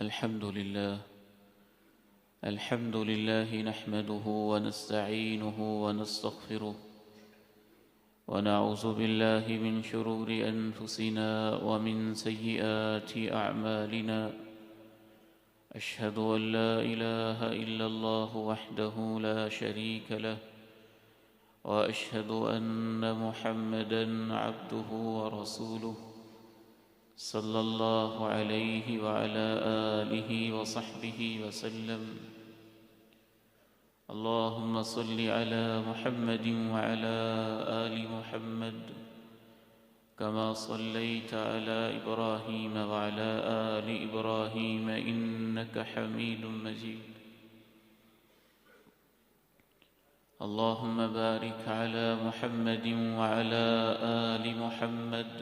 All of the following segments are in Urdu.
الحمد لله نحمده ونستعينه ونستغفره ونعوذ بالله من شرور أنفسنا ومن سيئات أعمالنا. أشهد أن لا إله إلا الله وحده لا شريك له، وأشهد أن محمدًا عبده ورسوله صلى الله عليه وعلى آله وصحبه وسلم. اللهم صل على محمد وعلى آل محمد كما صليت على إبراهيم وعلى آل إبراهيم إنك حميد مجيد. اللهم بارك على محمد وعلى آل محمد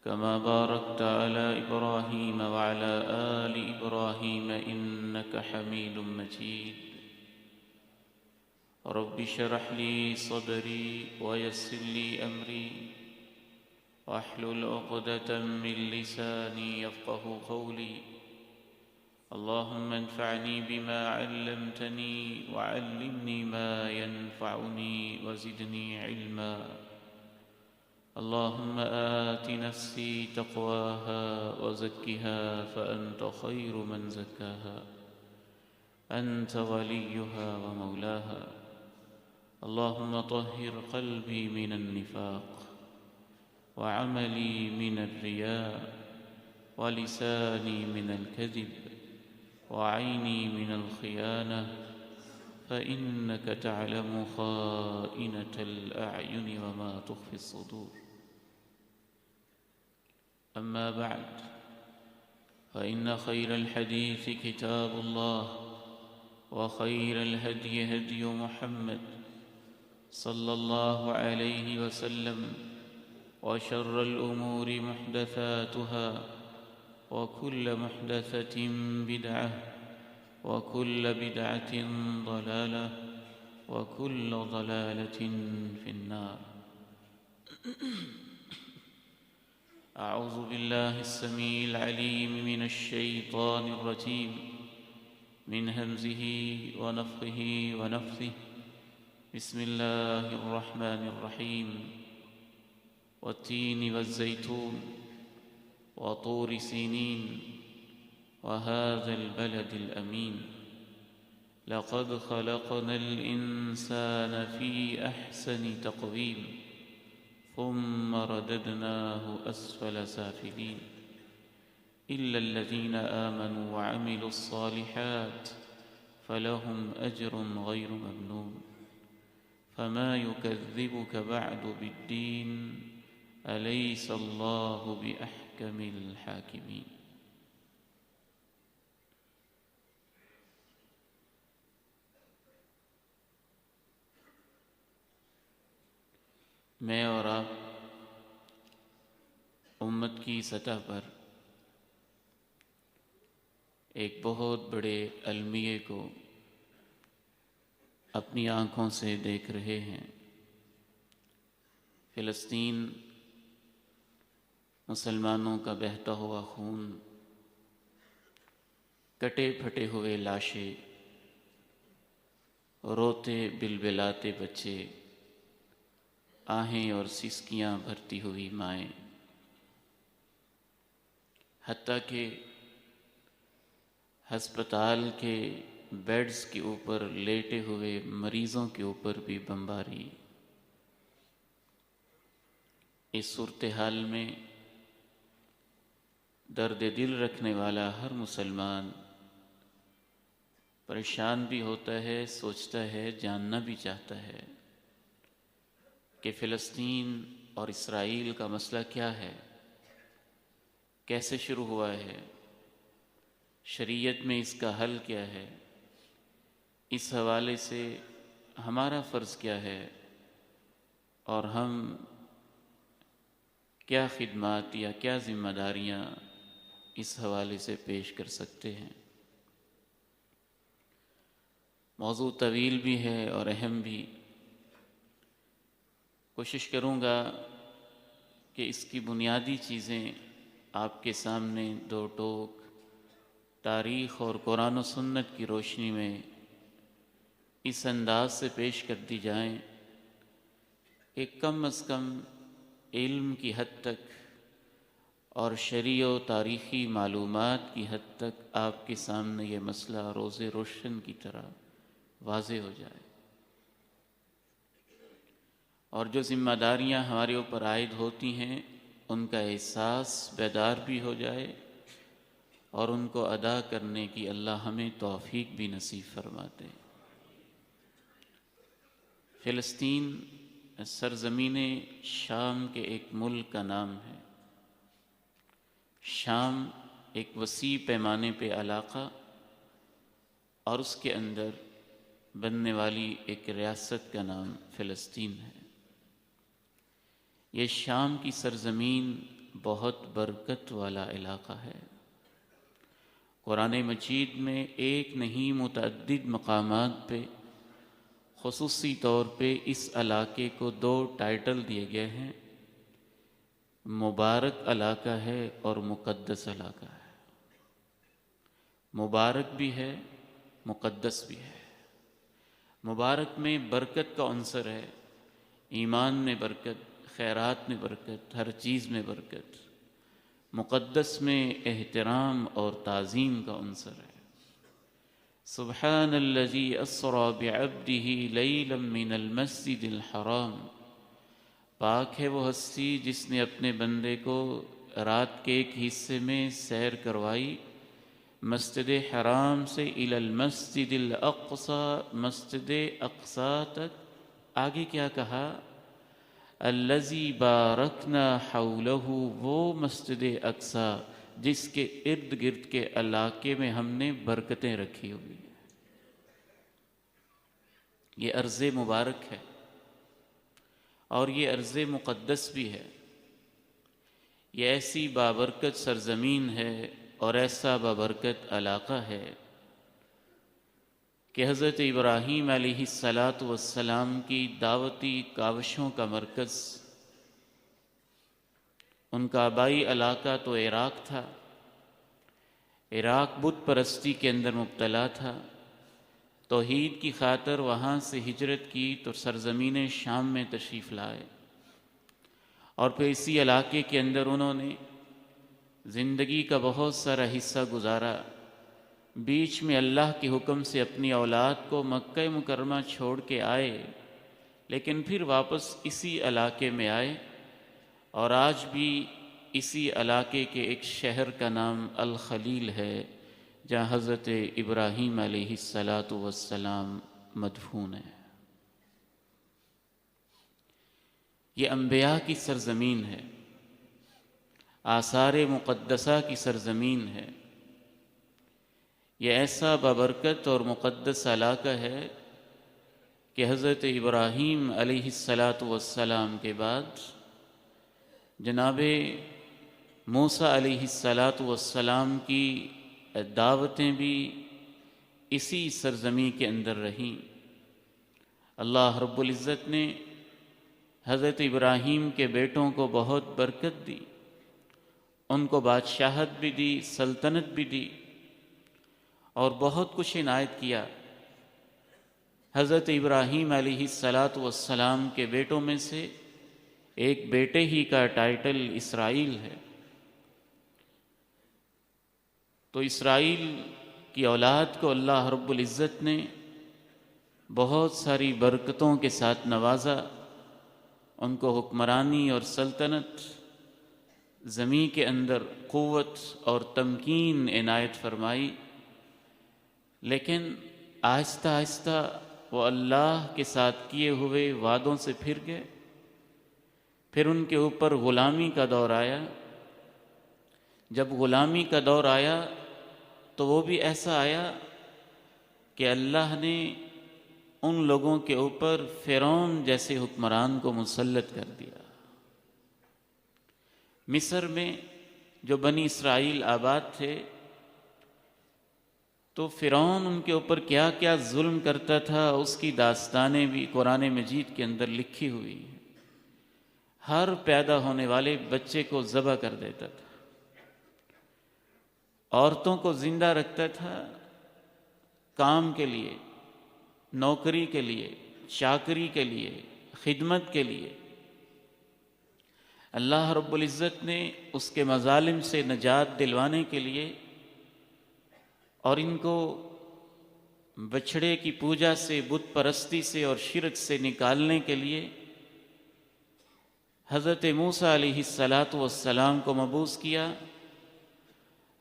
كما باركت على إبراهيم وعلى آل إبراهيم إنك حميد مجيد. رب اشرح لي صدري ويسر لي أمري واحلل عقدة من لساني يفقه قولي. اللهم انفعني بما علمتني وعلمني ما ينفعني وزدني علما. اللهم آت نفسي تقواها وزكها فأنت خير من زكاها، أنت وليها ومولاها. اللهم طهر قلبي من النفاق وعملي من الرياء ولساني من الكذب وعيني من الخيانة، فإنك تعلم خائنة الأعين وما تخفي الصدور. أما بعد، فإن خير الحديث كتاب الله، وخير الهدي هدي محمد صلى الله عليه وسلم، وشر الأمور محدثاتها، وكل محدثة بدعة، وكل بدعة ضلالة، وكل ضلالة في النار. أعوذ بالله السميع العليم من الشيطان الرجيم، من همزه ونفخه ونفثه. بسم الله الرحمن الرحيم. والتين والزيتون وطور سينين وهذا البلد الأمين. لقد خلقنا الإنسان في أحسن تقويم ثم رددناه أسفل سافلين إلا الذين آمنوا وعملوا الصالحات فلهم أجر غير ممنون. فما يكذبك بعد بالدين أليس الله بأحكم الحاكمين. میں اور آپ امت کی سطح پر ایک بہت بڑے المیے کو اپنی آنکھوں سے دیکھ رہے ہیں. فلسطین، مسلمانوں کا بہتا ہوا خون، کٹے پھٹے ہوئے لاشیں، روتے بلبلاتے بچے، آہیں اور سسکیاں بھرتی ہوئی مائیں، حتیٰ کہ ہسپتال کے بیڈز کے اوپر لیٹے ہوئے مریضوں کے اوپر بھی بمباری. اس صورتحال میں درد دل رکھنے والا ہر مسلمان پریشان بھی ہوتا ہے، سوچتا ہے، جاننا بھی چاہتا ہے کہ فلسطین اور اسرائیل کا مسئلہ کیا ہے، کیسے شروع ہوا ہے، شریعت میں اس کا حل کیا ہے، اس حوالے سے ہمارا فرض کیا ہے، اور ہم کیا خدمات یا کیا ذمہ داریاں اس حوالے سے پیش کر سکتے ہیں. موضوع طویل بھی ہے اور اہم بھی. کوشش کروں گا کہ اس کی بنیادی چیزیں آپ کے سامنے دو ٹوک تاریخ اور قرآن و سنت کی روشنی میں اس انداز سے پیش کر دی جائیں کہ کم از کم علم کی حد تک اور شرعی و تاریخی معلومات کی حد تک آپ کے سامنے یہ مسئلہ روز روشن کی طرح واضح ہو جائے، اور جو ذمہ داریاں ہمارے اوپر عائد ہوتی ہیں ان کا احساس بیدار بھی ہو جائے اور ان کو ادا کرنے کی اللہ ہمیں توفیق بھی نصیب فرماتے۔ فلسطین سرزمین شام کے ایک ملک کا نام ہے۔ شام ایک وسیع پیمانے پہ علاقہ اور اس کے اندر بننے والی ایک ریاست کا نام فلسطین ہے۔ یہ شام کی سرزمین بہت برکت والا علاقہ ہے۔ قرآن مجید میں ایک نہیں متعدد مقامات پہ خصوصی طور پہ اس علاقے کو 2 ٹائٹل دیے گئے ہیں، مبارک علاقہ ہے اور مقدس علاقہ ہے۔ مبارک بھی ہے، مقدس بھی ہے۔ مبارک میں برکت کا عنصر ہے، ایمان میں برکت، خیرات میں برکت، ہر چیز میں برکت۔ مقدس میں احترام اور تعظیم کا عنصر ہے۔ سبحان الذی اسری بعبدہ لیلا من المسجد الحرام، پاک ہے وہ ہستی جس نے اپنے بندے کو رات کے ایک حصے میں سیر کروائی مسجد حرام سے الی المسجد الاقصی، مسجد اقصی تک۔ آگے کیا کہا؟ الذی بارکنا حولہ، وہ مسجد اقصی جس کے ارد گرد کے علاقے میں ہم نے برکتیں رکھی ہوئی ہیں۔ یہ ارض مبارک ہے اور یہ ارض مقدس بھی ہے۔ یہ ایسی بابرکت سرزمین ہے اور ایسا بابرکت علاقہ ہے کہ حضرت ابراہیم علیہ السلام کی دعوتی کاوشوں کا مرکز، ان کا آبائی علاقہ تو عراق تھا۔ عراق بت پرستی کے اندر مبتلا تھا۔ توحید کی خاطر وہاں سے ہجرت کی تو سرزمین شام میں تشریف لائے، اور پھر اسی علاقے کے اندر انہوں نے زندگی کا بہت سارا حصہ گزارا۔ بیچ میں اللہ کے حکم سے اپنی اولاد کو مکہ مکرمہ چھوڑ کے آئے، لیکن پھر واپس اسی علاقے میں آئے، اور آج بھی اسی علاقے کے ایک شہر کا نام الخلیل ہے جہاں حضرت ابراہیم علیہ السلام مدفون ہے۔ یہ انبیاء کی سرزمین ہے، آثار مقدسہ کی سرزمین ہے۔ یہ ایسا بابرکت اور مقدس علاقہ ہے کہ حضرت ابراہیم علیہ السلام کے بعد جناب موسیٰ علیہ السلام کی دعوتیں بھی اسی سرزمین کے اندر رہیں۔ اللہ رب العزت نے حضرت ابراہیم کے بیٹوں کو بہت برکت دی، ان کو بادشاہت بھی دی، سلطنت بھی دی، اور بہت کچھ عنایت کیا۔ حضرت ابراہیم علیہ السلام کے بیٹوں میں سے ایک بیٹے ہی کا ٹائٹل اسرائیل ہے۔ تو اسرائیل کی اولاد کو اللہ رب العزت نے بہت ساری برکتوں کے ساتھ نوازا، ان کو حکمرانی اور سلطنت، زمین کے اندر قوت اور تمکین عنایت فرمائی، لیکن آہستہ آہستہ وہ اللہ کے ساتھ کیے ہوئے وعدوں سے پھر گئے۔ پھر ان کے اوپر غلامی کا دور آیا۔ جب غلامی کا دور آیا تو وہ بھی ایسا آیا کہ اللہ نے ان لوگوں کے اوپر فرعون جیسے حکمران کو مسلط کر دیا۔ مصر میں جو بنی اسرائیل آباد تھے تو فرعون ان کے اوپر کیا کیا ظلم کرتا تھا، اس کی داستانیں بھی قرآن مجید کے اندر لکھی ہوئی ہیں۔ ہر پیدا ہونے والے بچے کو ذبح کر دیتا تھا، عورتوں کو زندہ رکھتا تھا کام کے لیے، نوکری کے لیے، چاکری کے لیے، خدمت کے لیے۔ اللہ رب العزت نے اس کے مظالم سے نجات دلوانے کے لیے اور ان کو بچھڑے کی پوجا سے، بت پرستی سے اور شرک سے نکالنے کے لیے حضرت موسیٰ علیہ السلام کو مبعوث کیا۔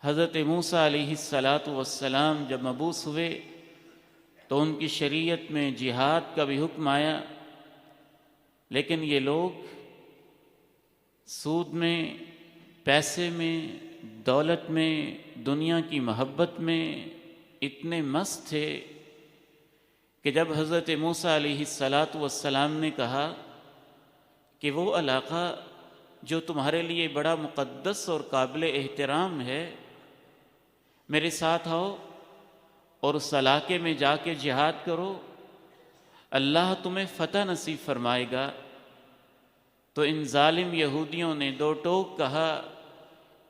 حضرت موسیٰ علیہ السلام جب مبعوث ہوئے تو ان کی شریعت میں جہاد کا بھی حکم آیا، لیکن یہ لوگ سود میں، پیسے میں، دولت میں، دنیا کی محبت میں اتنے مست تھے کہ جب حضرت موسیٰ علیہ السلام نے کہا کہ وہ علاقہ جو تمہارے لیے بڑا مقدس اور قابل احترام ہے، میرے ساتھ آؤ اور اس علاقے میں جا کے جہاد کرو، اللہ تمہیں فتح نصیب فرمائے گا۔ تو ان ظالم یہودیوں نے دو ٹوک کہا،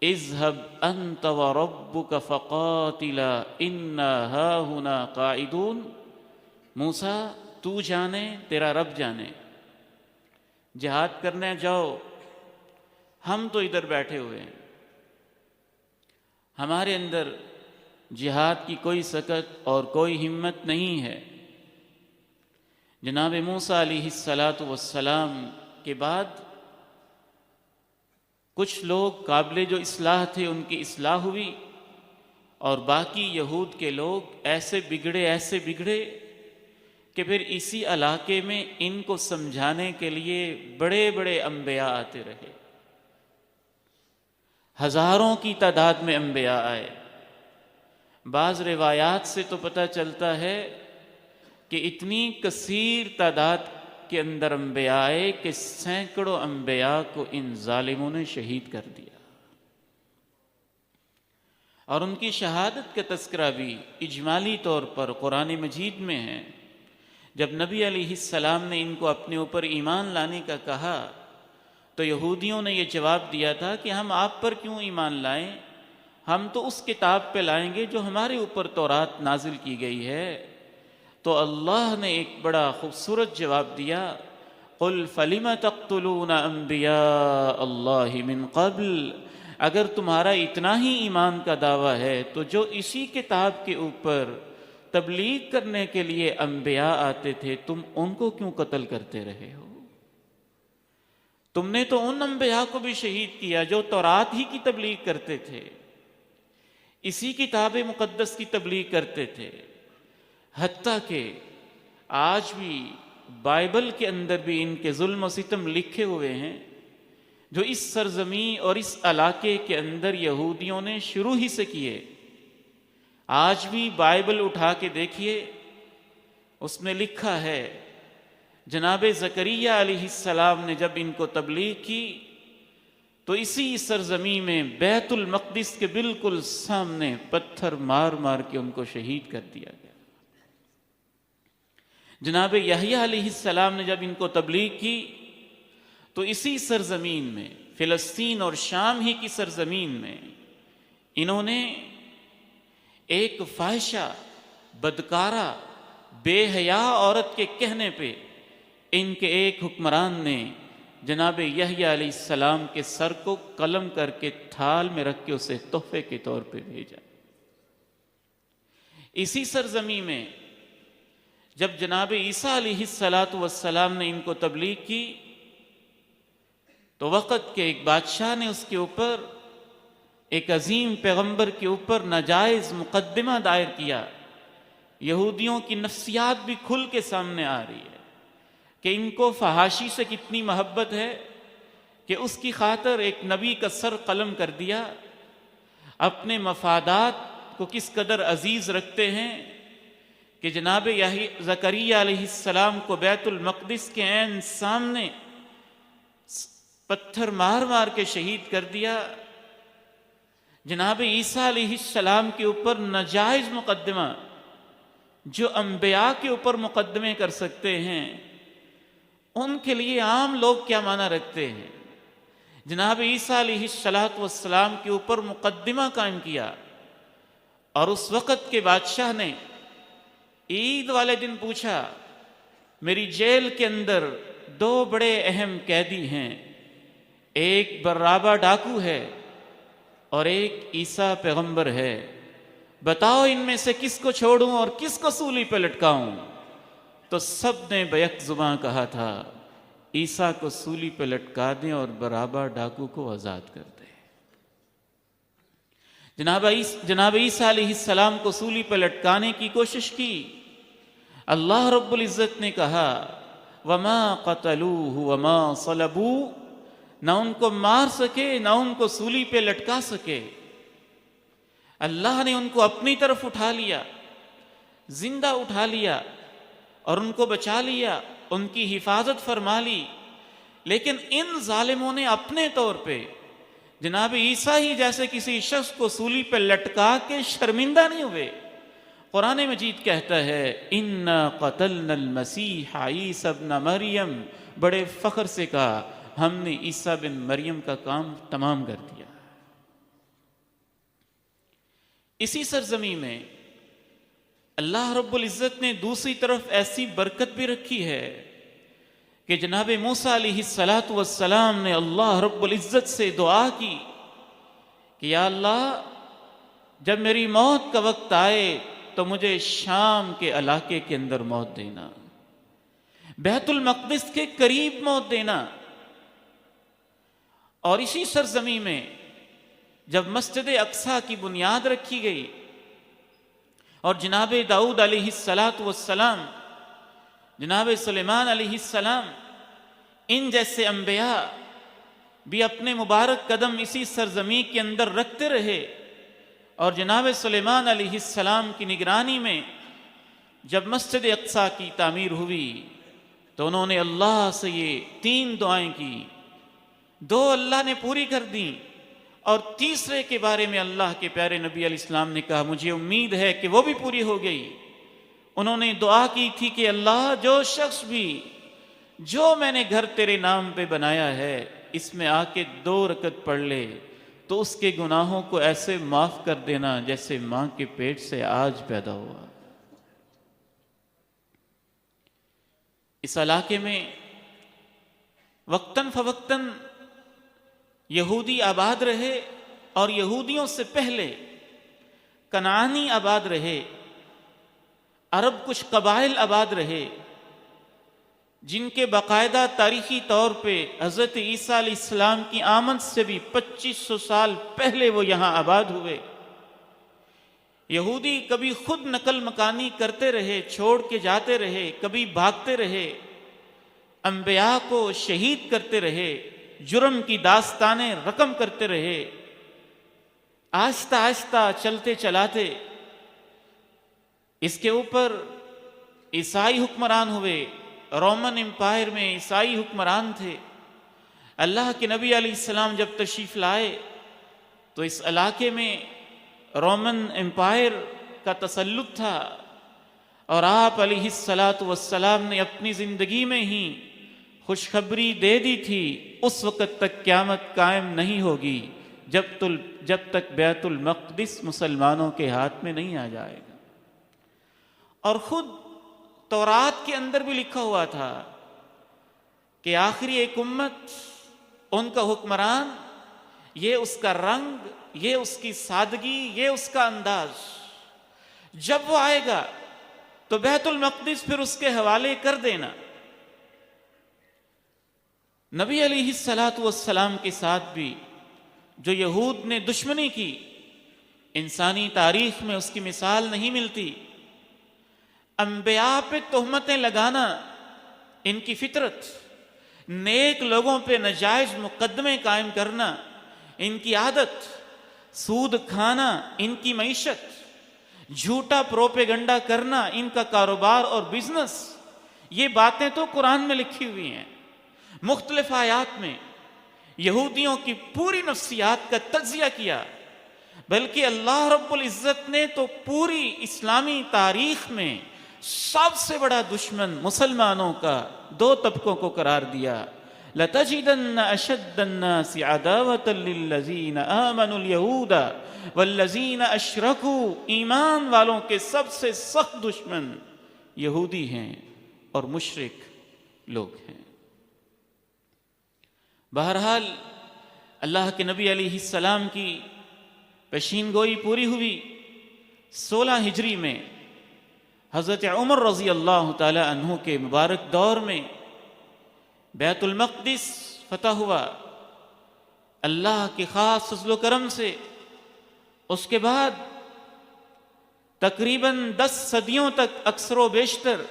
اذهب انت وربك فقاتلا انا هاهنا قاعدون، موسیٰ تو جانے، تیرا رب جانے، جہاد کرنے جاؤ، ہم تو ادھر بیٹھے ہوئے ہیں، ہمارے اندر جہاد کی کوئی سکت اور کوئی ہمت نہیں ہے۔ جناب موسیٰ علیہ السلام کے بعد کچھ لوگ قابل جو اصلاح تھے ان کی اصلاح ہوئی، اور باقی یہود کے لوگ ایسے بگڑے کہ پھر اسی علاقے میں ان کو سمجھانے کے لیے بڑے بڑے انبیاء آتے رہے، ہزاروں کی تعداد میں انبیاء آئے۔ بعض روایات سے تو پتہ چلتا ہے کہ اتنی کثیر تعداد کے اندر انبیاء آئے کہ سینکڑوں انبیاء کو ان ظالموں نے شہید کر دیا، اور ان کی شہادت کا تذکرہ بھی اجمالی طور پر قرآن مجید میں ہے۔ جب نبی علیہ السلام نے ان کو اپنے اوپر ایمان لانے کا کہا تو یہودیوں نے یہ جواب دیا تھا کہ ہم آپ پر کیوں ایمان لائیں، ہم تو اس کتاب پہ لائیں گے جو ہمارے اوپر تورات نازل کی گئی ہے۔ تو اللہ نے ایک بڑا خوبصورت جواب دیا، قل فلم تقتلون انبیاء اللہ من قبل، اگر تمہارا اتنا ہی ایمان کا دعویٰ ہے تو جو اسی کتاب کے اوپر تبلیغ کرنے کے لیے انبیاء آتے تھے تم ان کو کیوں قتل کرتے رہے ہو؟ تم نے تو ان انبیاء کو بھی شہید کیا جو تورات ہی کی تبلیغ کرتے تھے، اسی کتاب مقدس کی تبلیغ کرتے تھے۔ حتیٰ کہ آج بھی بائبل کے اندر بھی ان کے ظلم و ستم لکھے ہوئے ہیں جو اس سرزمین اور اس علاقے کے اندر یہودیوں نے شروع ہی سے کیے۔ آج بھی بائبل اٹھا کے دیکھیے، اس میں لکھا ہے جناب زکریا علیہ السلام نے جب ان کو تبلیغ کی تو اسی سرزمین میں بیت المقدس کے بالکل سامنے پتھر مار مار کے ان کو شہید کر دیا گیا۔ جناب یحییٰ علیہ السلام نے جب ان کو تبلیغ کی تو اسی سرزمین میں، فلسطین اور شام ہی کی سرزمین میں، انہوں نے ایک فاحشہ، بدکارہ، بے حیا عورت کے کہنے پہ ان کے ایک حکمران نے جناب یحییٰ علیہ السلام کے سر کو قلم کر کے تھال میں رکھ کے اسے تحفے کے طور پہ بھیجا۔ اسی سرزمین میں جب جناب عیسیٰ علیہ السلام نے ان کو تبلیغ کی تو وقت کے ایک بادشاہ نے اس کے اوپر، ایک عظیم پیغمبر کے اوپر ناجائز مقدمہ دائر کیا۔ یہودیوں کی نفسیات بھی کھل کے سامنے آ رہی ہے کہ ان کو فحاشی سے کتنی محبت ہے کہ اس کی خاطر ایک نبی کا سر قلم کر دیا، اپنے مفادات کو کس قدر عزیز رکھتے ہیں کہ جناب زکریا علیہ السلام کو بیت المقدس کے عین سامنے پتھر مار مار کے شہید کر دیا۔ جناب عیسیٰ علیہ السلام کے اوپر ناجائز مقدمہ، جو انبیاء کے اوپر مقدمے کر سکتے ہیں ان کے لیے عام لوگ کیا معنی رکھتے ہیں۔ جناب عیسیٰ علیہ السلام کے اوپر مقدمہ قائم کیا، اور اس وقت کے بادشاہ نے عید والے دن پوچھا، میری جیل کے اندر 2 بڑے اہم قیدی ہیں، ایک برابا ڈاکو ہے اور ایک عیسیٰ پیغمبر ہے، بتاؤ ان میں سے کس کو چھوڑوں اور کس کو سولی پہ لٹکاؤں؟ تو سب نے بیک زباں کہا تھا، عیسیٰ کو سولی پہ لٹکا دیں اور برابا ڈاکو کو آزاد کر دیں۔ جناب عیسیٰ علیہ السلام کو سولی پہ لٹکانے کی کوشش کی، اللہ رب العزت نے کہا وَمَا قَتَلُوهُ وَمَا صَلَبُوهُ، نہ ان کو مار سکے نہ ان کو سولی پہ لٹکا سکے، اللہ نے ان کو اپنی طرف اٹھا لیا، زندہ اٹھا لیا اور ان کو بچا لیا، ان کی حفاظت فرما لی۔ لیکن ان ظالموں نے اپنے طور پہ جناب عیسیٰ ہی جیسے کسی شخص کو سولی پہ لٹکا کے شرمندہ نہیں ہوئے۔ قرآن مجید کہتا ہے اِنَّا قَتَلْنَا الْمَسِيحَ عِيسَى ابْنَ مَرْيَمَ، بڑے فخر سے کہا ہم نے عیسیٰ بن مریم کا کام تمام کر دیا۔ اسی سرزمین میں اللہ رب العزت نے دوسری طرف ایسی برکت بھی رکھی ہے کہ جناب موسیٰ علیہ السلام نے اللہ رب العزت سے دعا کی کہ یا اللہ جب میری موت کا وقت آئے تو مجھے شام کے علاقے کے اندر موت دینا، بیت المقدس کے قریب موت دینا۔ اور اسی سرزمین میں جب مسجد اقصیٰ کی بنیاد رکھی گئی اور جناب داؤد علیہ السلام، جناب سلیمان علیہ السلام، ان جیسے انبیاء بھی اپنے مبارک قدم اسی سرزمین کے اندر رکھتے رہے، اور جناب سلیمان علیہ السلام کی نگرانی میں جب مسجد اقصیٰ کی تعمیر ہوئی تو انہوں نے اللہ سے یہ 3 دعائیں کی، 2 اللہ نے پوری کر دیں اور تیسرے کے بارے میں اللہ کے پیارے نبی علیہ السلام نے کہا مجھے امید ہے کہ وہ بھی پوری ہو گئی۔ انہوں نے دعا کی تھی کہ اللہ جو شخص بھی جو میں نے گھر تیرے نام پہ بنایا ہے اس میں آ کے 2 رکعت پڑھ لے تو اس کے گناہوں کو ایسے معاف کر دینا جیسے ماں کے پیٹ سے آج پیدا ہوا۔ اس علاقے میں وقتاً فوقتاً یہودی آباد رہے اور یہودیوں سے پہلے کنعانی آباد رہے، عرب کچھ قبائل آباد رہے جن کے باقاعدہ تاریخی طور پہ حضرت عیسیٰ علیہ السلام کی آمد سے بھی 2500 سال پہلے وہ یہاں آباد ہوئے۔ یہودی کبھی خود نقل مکانی کرتے رہے، چھوڑ کے جاتے رہے، کبھی بھاگتے رہے، انبیاء کو شہید کرتے رہے، جرم کی داستانیں رقم کرتے رہے، آہستہ آہستہ چلتے چلاتے اس کے اوپر عیسائی حکمران ہوئے۔ رومن امپائر میں عیسائی حکمران تھے۔ اللہ کے نبی علیہ السلام جب تشریف لائے تو اس علاقے میں رومن امپائر کا تسلط تھا، اور آپ علیہ السلام نے اپنی زندگی میں ہی خوشخبری دے دی تھی اس وقت تک قیامت قائم نہیں ہوگی جب تک بیت المقدس مسلمانوں کے ہاتھ میں نہیں آ جائے گا۔ اور خود تورات کے اندر بھی لکھا ہوا تھا کہ آخری ایک امت، ان کا حکمران، یہ اس کا رنگ، یہ اس کی سادگی، یہ اس کا انداز، جب وہ آئے گا تو بیت المقدس پھر اس کے حوالے کر دینا۔ نبی علیہ السلام کے ساتھ بھی جو یہود نے دشمنی کی، انسانی تاریخ میں اس کی مثال نہیں ملتی۔ انبیاء پہ تہمتیں لگانا ان کی فطرت، نیک لوگوں پہ نجائز مقدمے قائم کرنا ان کی عادت، سود کھانا ان کی معیشت، جھوٹا پروپیگنڈا کرنا ان کا کاروبار اور بزنس، یہ باتیں تو قرآن میں لکھی ہوئی ہیں۔ مختلف آیات میں یہودیوں کی پوری نفسیات کا تجزیہ کیا، بلکہ اللہ رب العزت نے تو پوری اسلامی تاریخ میں سب سے بڑا دشمن مسلمانوں کا 2 طبقوں کو قرار دیا۔ لَتَجِدَنَّ أَشَدَّ النَّاسِ عَدَاوَةً لِلَّذِينَ آمَنُوا الْيَهُودَ وَالَّذِينَ أَشْرَكُوا، ایمان والوں کے سب سے سخت دشمن یہودی ہیں اور مشرک لوگ ہیں۔ بہرحال اللہ کے نبی علیہ السلام کی پیشین گوئی پوری ہوئی۔ 16 ہجری میں حضرت عمر رضی اللہ تعالی عنہ کے مبارک دور میں بیت المقدس فتح ہوا اللہ کے خاص فضل و کرم سے۔ اس کے بعد تقریباً 10 صدیوں تک اکثر و بیشتر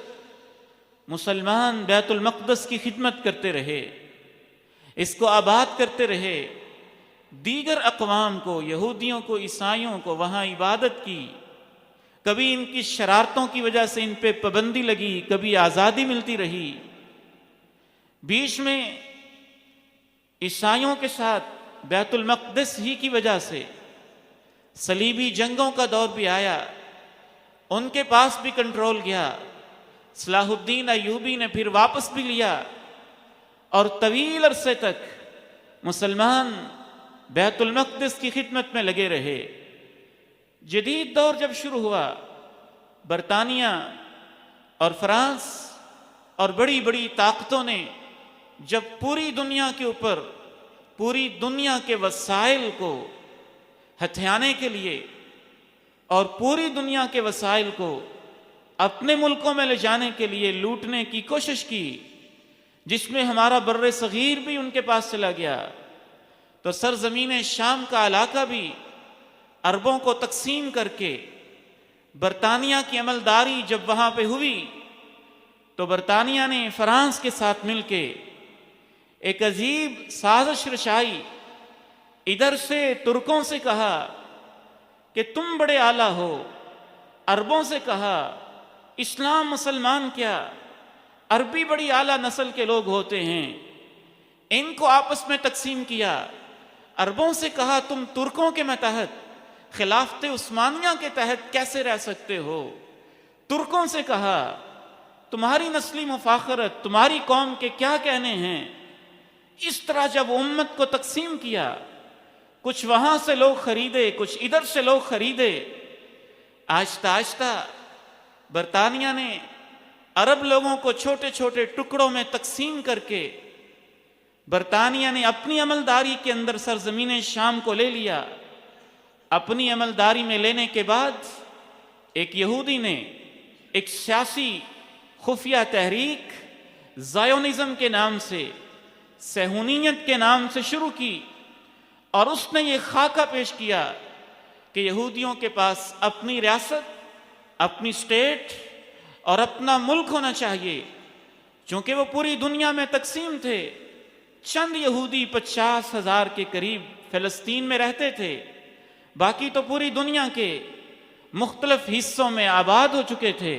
مسلمان بیت المقدس کی خدمت کرتے رہے، اس کو آباد کرتے رہے۔ دیگر اقوام کو، یہودیوں کو، عیسائیوں کو وہاں عبادت کی۔ کبھی ان کی شرارتوں کی وجہ سے ان پہ پابندی لگی، کبھی آزادی ملتی رہی۔ بیچ میں عیسائیوں کے ساتھ بیت المقدس ہی کی وجہ سے صلیبی جنگوں کا دور بھی آیا، ان کے پاس بھی کنٹرول گیا۔ صلاح الدین ایوبی نے پھر واپس بھی لیا، اور طویل عرصے تک مسلمان بیت المقدس کی خدمت میں لگے رہے۔ جدید دور جب شروع ہوا، برطانیہ اور فرانس اور بڑی بڑی طاقتوں نے جب پوری دنیا کے اوپر پوری دنیا کے وسائل کو ہتھیانے کے لیے اور پوری دنیا کے وسائل کو اپنے ملکوں میں لے جانے کے لیے لوٹنے کی کوشش کی، جس میں ہمارا بر صغیر بھی ان کے پاس چلا گیا، تو سرزمین شام کا علاقہ بھی عربوں کو تقسیم کر کے برطانیہ کی عملداری جب وہاں پہ ہوئی، تو برطانیہ نے فرانس کے ساتھ مل کے ایک عجیب سازش رچائی۔ ادھر سے ترکوں سے کہا کہ تم بڑے اعلیٰ ہو، عربوں سے کہا اسلام مسلمان کیا، عربی بڑی اعلیٰ نسل کے لوگ ہوتے ہیں، ان کو آپس میں تقسیم کیا۔ عربوں سے کہا تم ترکوں کے ماتحت خلافت عثمانیہ کے تحت کیسے رہ سکتے ہو، ترکوں سے کہا تمہاری نسلی مفاخرت، تمہاری قوم کے کیا کہنے ہیں۔ اس طرح جب امت کو تقسیم کیا، کچھ وہاں سے لوگ خریدے، کچھ ادھر سے لوگ خریدے، آہستہ آہستہ برطانیہ نے عرب لوگوں کو چھوٹے چھوٹے ٹکڑوں میں تقسیم کر کے برطانیہ نے اپنی عملداری کے اندر سرزمین شام کو لے لیا۔ اپنی عملداری میں لینے کے بعد ایک یہودی نے ایک سیاسی خفیہ تحریک زائونزم کے نام سے، صہیونیت کے نام سے شروع کی، اور اس نے یہ خاکہ پیش کیا کہ یہودیوں کے پاس اپنی ریاست، اپنی اسٹیٹ اور اپنا ملک ہونا چاہیے۔ چونکہ وہ پوری دنیا میں تقسیم تھے، چند یہودی 50,000 کے قریب فلسطین میں رہتے تھے، باقی تو پوری دنیا کے مختلف حصوں میں آباد ہو چکے تھے۔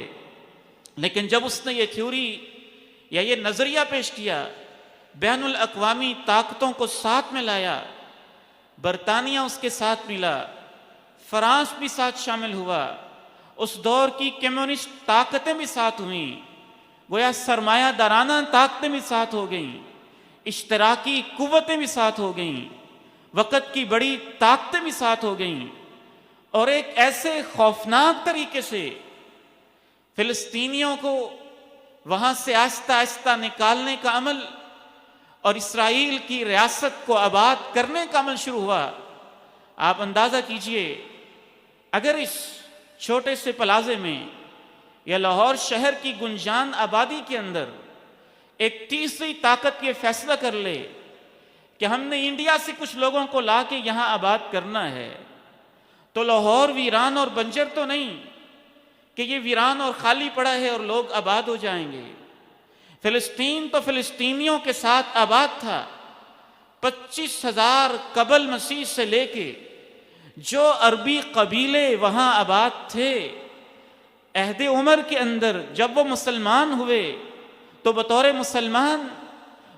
لیکن جب اس نے یہ تھیوری یا یہ نظریہ پیش کیا، بین الاقوامی طاقتوں کو ساتھ میں لایا، برطانیہ اس کے ساتھ ملا، فرانس بھی ساتھ شامل ہوا، اس دور کی کمیونسٹ طاقتیں بھی ساتھ ہوئیں، گویا سرمایہ دارانہ طاقتیں بھی ساتھ ہو گئیں، اشتراکی قوتیں بھی ساتھ ہو گئیں، وقت کی بڑی طاقتیں بھی ساتھ ہو گئیں، اور ایک ایسے خوفناک طریقے سے فلسطینیوں کو وہاں سے آہستہ آہستہ نکالنے کا عمل اور اسرائیل کی ریاست کو آباد کرنے کا عمل شروع ہوا۔ آپ اندازہ کیجئے، اگر اس چھوٹے سے پلازے میں یا لاہور شہر کی گنجان آبادی کے اندر ایک تیسری طاقت یہ فیصلہ کر لے کہ ہم نے انڈیا سے کچھ لوگوں کو لا کے یہاں آباد کرنا ہے، تو لاہور ویران اور بنجر تو نہیں کہ یہ ویران اور خالی پڑا ہے اور لوگ آباد ہو جائیں گے۔ فلسطین تو فلسطینیوں کے ساتھ آباد تھا۔ 25,000 قبل مسیح سے لے کے جو عربی قبیلے وہاں آباد تھے، عہد عمر کے اندر جب وہ مسلمان ہوئے تو بطور مسلمان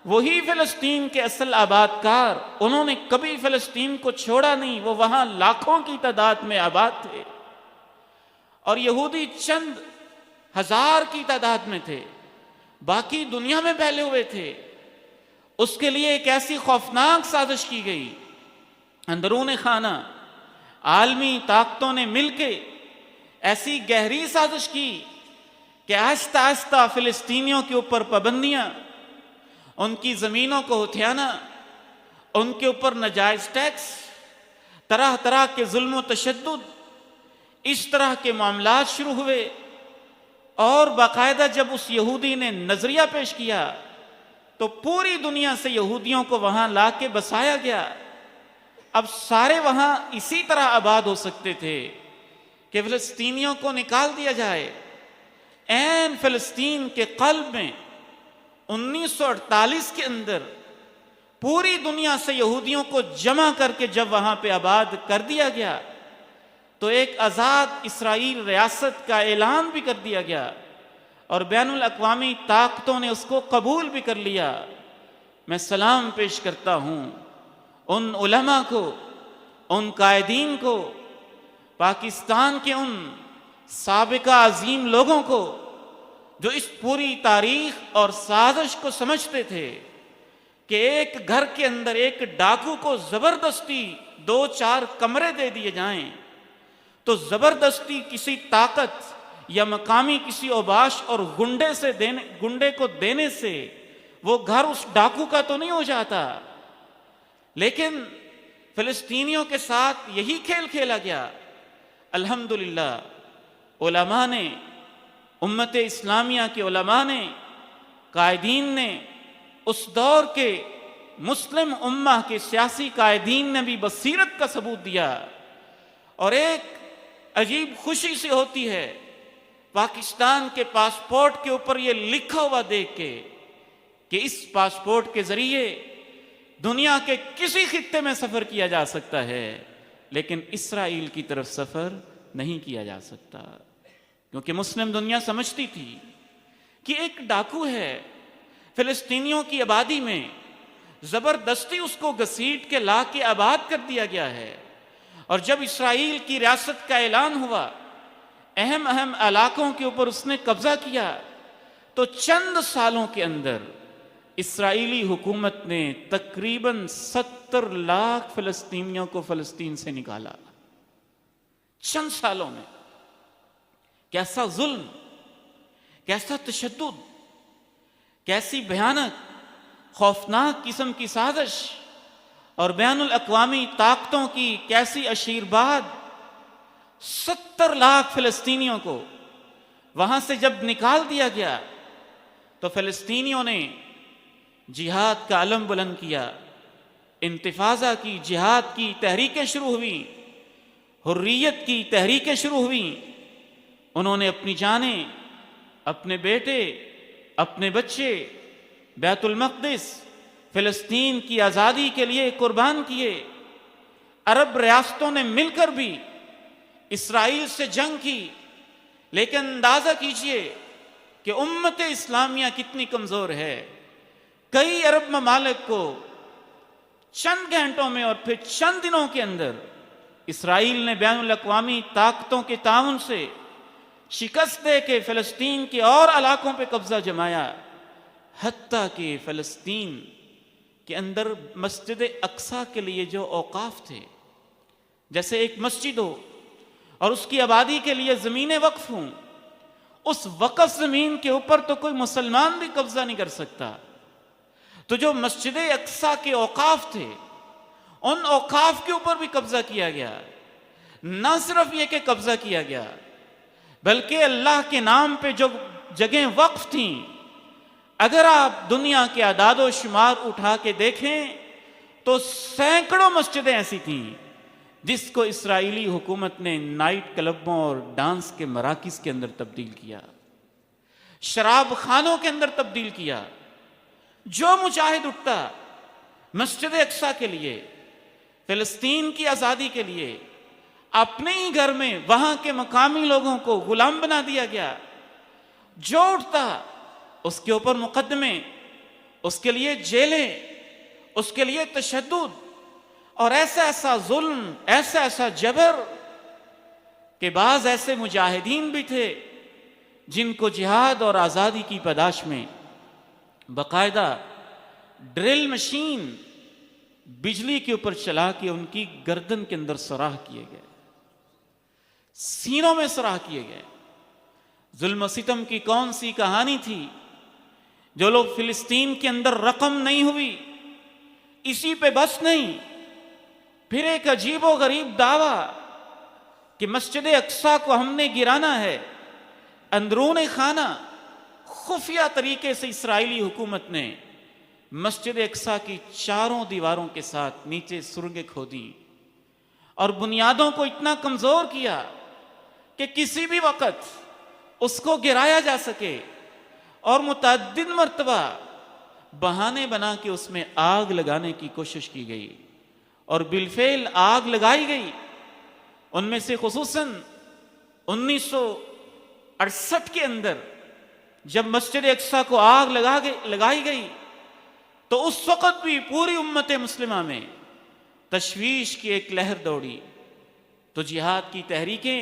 وہی فلسطین کے اصل آباد کار، انہوں نے کبھی فلسطین کو چھوڑا نہیں، وہ وہاں لاکھوں کی تعداد میں آباد تھے، اور یہودی چند ہزار کی تعداد میں تھے، باقی دنیا میں پھیلے ہوئے تھے۔ اس کے لیے ایک ایسی خوفناک سازش کی گئی، اندرون خانہ عالمی طاقتوں نے مل کے ایسی گہری سازش کی کہ آہستہ آہستہ فلسطینیوں کے اوپر پابندیاں، ان کی زمینوں کو ہتھیانا، ان کے اوپر ناجائز ٹیکس، طرح طرح کے ظلم و تشدد، اس طرح کے معاملات شروع ہوئے۔ اور باقاعدہ جب اس یہودی نے نظریہ پیش کیا تو پوری دنیا سے یہودیوں کو وہاں لا کے بسایا گیا۔ اب سارے وہاں اسی طرح آباد ہو سکتے تھے کہ فلسطینیوں کو نکال دیا جائے۔ عین فلسطین کے قلب میں 1948 کے اندر پوری دنیا سے یہودیوں کو جمع کر کے جب وہاں پہ آباد کر دیا گیا تو ایک آزاد اسرائیل ریاست کا اعلان بھی کر دیا گیا، اور بین الاقوامی طاقتوں نے اس کو قبول بھی کر لیا۔ میں سلام پیش کرتا ہوں ان علماء کو، ان قائدین کو، پاکستان کے ان سابقہ عظیم لوگوں کو جو اس پوری تاریخ اور سازش کو سمجھتے تھے کہ ایک گھر کے اندر ایک ڈاکو کو زبردستی 2-4 کمرے دے دیے جائیں تو زبردستی کسی طاقت یا مقامی کسی اوباش اور گنڈے کو دینے سے وہ گھر اس ڈاکو کا تو نہیں ہو جاتا۔ لیکن فلسطینیوں کے ساتھ یہی کھیل کھیلا گیا۔ الحمدللہ علماء نے، امت اسلامیہ کے علماء نے، قائدین نے، اس دور کے مسلم امہ کے سیاسی قائدین نے بھی بصیرت کا ثبوت دیا۔ اور ایک عجیب خوشی سے ہوتی ہے پاکستان کے پاسپورٹ کے اوپر یہ لکھا ہوا دیکھ کے کہ اس پاسپورٹ کے ذریعے دنیا کے کسی خطے میں سفر کیا جا سکتا ہے، لیکن اسرائیل کی طرف سفر نہیں کیا جا سکتا، کیونکہ مسلم دنیا سمجھتی تھی کہ ایک ڈاکو ہے، فلسطینیوں کی آبادی میں زبردستی اس کو گھسیٹ کے لا کے آباد کر دیا گیا ہے۔ اور جب اسرائیل کی ریاست کا اعلان ہوا، اہم علاقوں کے اوپر اس نے قبضہ کیا، تو چند سالوں کے اندر اسرائیلی حکومت نے تقریباً 70 لاکھ فلسطینیوں کو فلسطین سے نکالا۔ چند سالوں میں کیسا ظلم، کیسا تشدد، کیسی بھیانک خوفناک قسم کی سازش اور بین الاقوامی طاقتوں کی کیسی اشیرباد۔ 70 لاکھ فلسطینیوں کو وہاں سے جب نکال دیا گیا تو فلسطینیوں نے جہاد کا علم بلند کیا، انتفاضہ کی، جہاد کی تحریکیں شروع ہوئیں، حریت کی تحریکیں شروع ہوئیں۔ انہوں نے اپنی جانیں، اپنے بیٹے، اپنے بچے بیت المقدس، فلسطین کی آزادی کے لیے قربان کیے۔ عرب ریاستوں نے مل کر بھی اسرائیل سے جنگ کی، لیکن اندازہ کیجئے کہ امت اسلامیہ کتنی کمزور ہے۔ کئی عرب ممالک کو چند گھنٹوں میں اور پھر چند دنوں کے اندر اسرائیل نے بین الاقوامی طاقتوں کے تعاون سے شکست دے کے فلسطین کے اور علاقوں پہ قبضہ جمایا، حتیٰ کہ فلسطین کے اندر مسجد اقصیٰ کے لیے جو اوقاف تھے، جیسے ایک مسجد ہو اور اس کی آبادی کے لیے زمینیں وقف ہوں، اس وقف زمین کے اوپر تو کوئی مسلمان بھی قبضہ نہیں کر سکتا۔ تو جو مسجد اقصیٰ کے اوقاف تھے، ان اوقاف کے اوپر بھی قبضہ کیا گیا۔ نہ صرف یہ کہ قبضہ کیا گیا، بلکہ اللہ کے نام پہ جو جگہیں وقف تھیں، اگر آپ دنیا کے اعداد و شمار اٹھا کے دیکھیں تو سینکڑوں مسجدیں ایسی تھیں جس کو اسرائیلی حکومت نے نائٹ کلبوں اور ڈانس کے مراکز کے اندر تبدیل کیا، شراب خانوں کے اندر تبدیل کیا۔ جو مجاہد اٹھتا مسجد اقصیٰ کے لیے، فلسطین کی آزادی کے لیے، اپنے ہی گھر میں وہاں کے مقامی لوگوں کو غلام بنا دیا گیا۔ جو اٹھتا اس کے اوپر مقدمے، اس کے لیے جیلیں، اس کے لیے تشدد اور ایسا ظلم، ایسا جبر کہ بعض ایسے مجاہدین بھی تھے جن کو جہاد اور آزادی کی پاداش میں باقاعدہ ڈرل مشین بجلی کے اوپر چلا کے ان کی گردن کے اندر سراخ کیے گئے، سینوں میں سراخ کیے گئے۔ ظلم و ستم کی کون سی کہانی تھی جو لوگ فلسطین کے اندر رقم نہیں ہوئی، اسی پہ بس نہیں، پھر ایک عجیب و غریب دعویٰ کہ مسجد اقصیٰ کو ہم نے گرانا ہے۔ اندرون خانہ خفیہ طریقے سے اسرائیلی حکومت نے مسجد اقصیٰ کی چاروں دیواروں کے ساتھ نیچے سرنگیں کھودی اور بنیادوں کو اتنا کمزور کیا کہ کسی بھی وقت اس کو گرایا جا سکے، اور متعدد مرتبہ بہانے بنا کے اس میں آگ لگانے کی کوشش کی گئی، اور بالفعل آگ لگائی گئی۔ ان میں سے خصوصاً 1968 کے اندر جب مسجد اقصیٰ کو آگ لگائی گئی تو اس وقت بھی پوری امت مسلمہ میں تشویش کی ایک لہر دوڑی، تو جہاد کی تحریکیں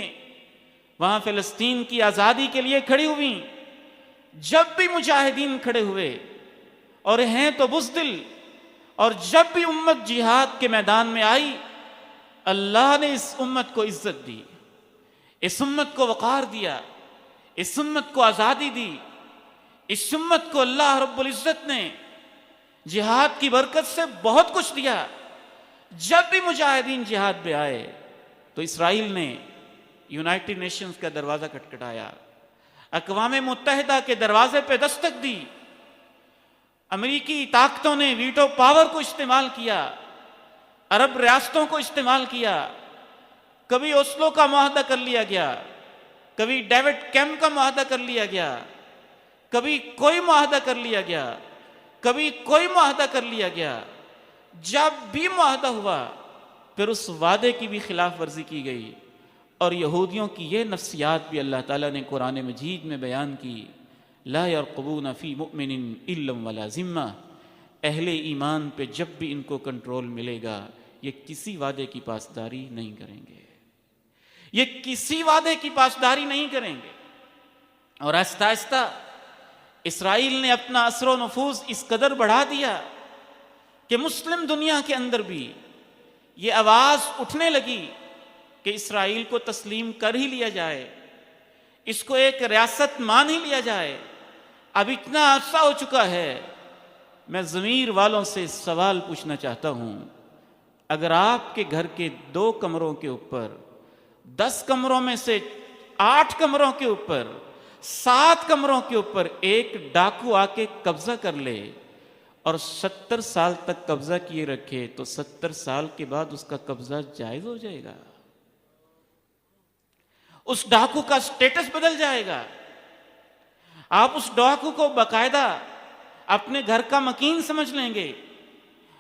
وہاں فلسطین کی آزادی کے لیے کھڑی ہوئیں۔ جب بھی مجاہدین کھڑے ہوئے اور ہیں تو بزدل، اور جب بھی امت جہاد کے میدان میں آئی، اللہ نے اس امت کو عزت دی، اس امت کو وقار دیا، اس امت کو آزادی دی، اس امت کو اللہ رب العزت نے جہاد کی برکت سے بہت کچھ دیا۔ جب بھی مجاہدین جہاد پہ آئے تو اسرائیل نے یونائٹڈ نیشنز کا دروازہ کھٹکھٹایا، اقوام متحدہ کے دروازے پہ دستک دی، امریکی طاقتوں نے ویٹو پاور کو استعمال کیا، عرب ریاستوں کو استعمال کیا، کبھی اوسلو کا معاہدہ کر لیا گیا، کبھی ڈیوڈ کیمپ کا معاہدہ کر لیا گیا، کبھی کوئی معاہدہ کر لیا گیا، کبھی کوئی معاہدہ کر لیا گیا۔ جب بھی معاہدہ ہوا پھر اس وعدے کی بھی خلاف ورزی کی گئی، اور یہودیوں کی یہ نفسیات بھی اللہ تعالیٰ نے قرآن مجید میں بیان کی، لا یرقبون فی مؤمن الا ولا ذمہ۔ اہل ایمان پہ جب بھی ان کو کنٹرول ملے گا یہ کسی وعدے کی پاسداری نہیں کریں گے، یہ کسی وعدے کی پاسداری نہیں کریں گے۔ اور آہستہ آہستہ اسرائیل نے اپنا اثر و نفوذ اس قدر بڑھا دیا کہ مسلم دنیا کے اندر بھی یہ آواز اٹھنے لگی کہ اسرائیل کو تسلیم کر ہی لیا جائے، اس کو ایک ریاست مان ہی لیا جائے۔ اب اتنا عرصہ ہو چکا ہے، میں ضمیر والوں سے سوال پوچھنا چاہتا ہوں، اگر آپ کے گھر کے 2 کمروں کے اوپر 10 کمروں میں سے 8 کمروں کے اوپر 7 کمروں کے اوپر ایک ڈاکو آ کے قبضہ کر لے اور 70 سال تک قبضہ کیے رکھے، تو 70 سال کے بعد اس کا قبضہ جائز ہو جائے گا، اس ڈاکو کا سٹیٹس بدل جائے گا۔ آپ اس ڈاکو کو باقاعدہ اپنے گھر کا مکین سمجھ لیں گے،